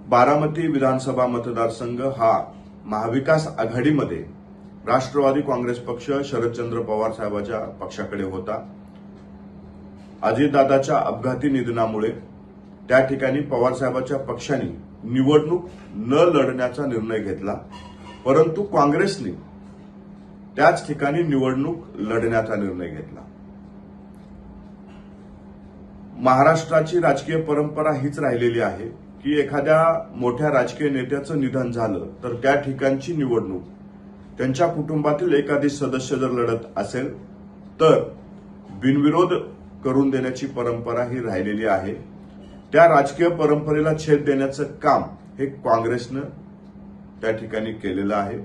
बारामती विधानसभा मतदारसंघ हा महाविकास आघाडीमध्ये राष्ट्रवादी काँग्रेस पक्ष शरदचंद्र पवार साहेबांच्या पक्षाकडे होता. अजितदादाच्या अपघाती निधनामुळे त्या ठिकाणी पवार साहेबांच्या पक्षाने निवडणूक न लढण्याचा निर्णय घेतला, परंतु काँग्रेसने त्याच ठिकाणी निवडणूक लढण्याचा निर्णय घेतला. महाराष्ट्राची राजकीय परंपरा हीच राहिलेली आहे की एखाद्या मोठ्या राजकीय नेत्याचं निधन झालं तर त्या ठिकाणची निवडणूक त्यांच्या कुटुंबातील एखादी सदस्य जर लढत असेल तर बिनविरोध करून देण्याची परंपरा ही राहिलेली आहे. त्या राजकीय परंपरेला छेद देण्याचं काम हे काँग्रेसनं त्या ठिकाणी केलेलं आहे.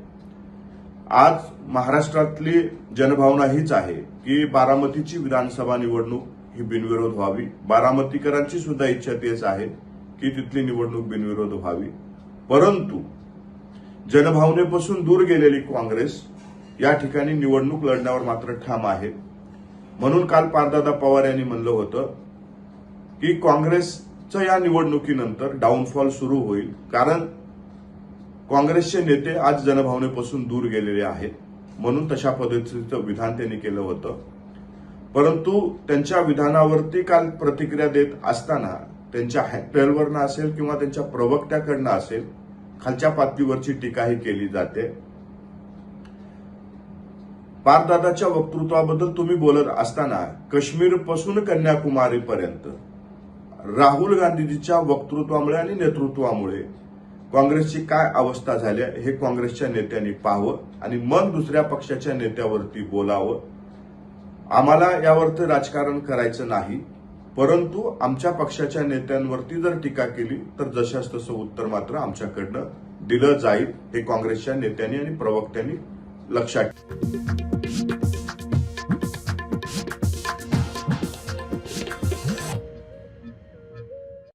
आज महाराष्ट्रातली जनभावना हीच आहे की बारामतीची विधानसभा निवडणूक ही बिनविरोध व्हावी. बारामतीकरांची सुद्धा इच्छा तेच आहे की तिथली निवडणूक बिनविरोध व्हावी. परंतु जनभावनेपासून दूर गेलेली काँग्रेस या ठिकाणी निवडणूक लढण्यावर मात्र ठाम आहे. म्हणून काल पारदादा पवार यांनी म्हणलं होतं की काँग्रेसचं या निवडणुकीनंतर डाऊनफॉल सुरू होईल, कारण काँग्रेसचे नेते आज जनभावनेपासून दूर गेलेले आहेत. म्हणून तशा पद्धतीचं विधान त्यांनी केलं होतं. परंतु त्यांच्या विधानावरती काल प्रतिक्रिया देत असताना त्यांच्या हँडलवरनं असेल किंवा त्यांच्या प्रवक्त्याकडनं असेल खालच्या पातळीवरची टीकाही केली जाते. पारदादाच्या वक्तृत्वाबद्दल तुम्ही बोलत असताना काश्मीरपासून कन्याकुमारीपर्यंत राहुल गांधीजीच्या वक्तृत्वामुळे आणि नेतृत्वामुळे काँग्रेसची काय अवस्था झाली हे काँग्रेसच्या नेत्यांनी पाहावं आणि मग दुसऱ्या पक्षाच्या नेत्यावरती बोलावं. आम्हाला यावरती राजकारण करायचं नाही, परंतु आमच्या पक्षाच्या नेत्यांवरती जर टीका केली तर जशास तसं उत्तर मात्र आमच्याकडनं दिलं जाईल हे काँग्रेसच्या नेत्यांनी आणि प्रवक्त्यांनी लक्षात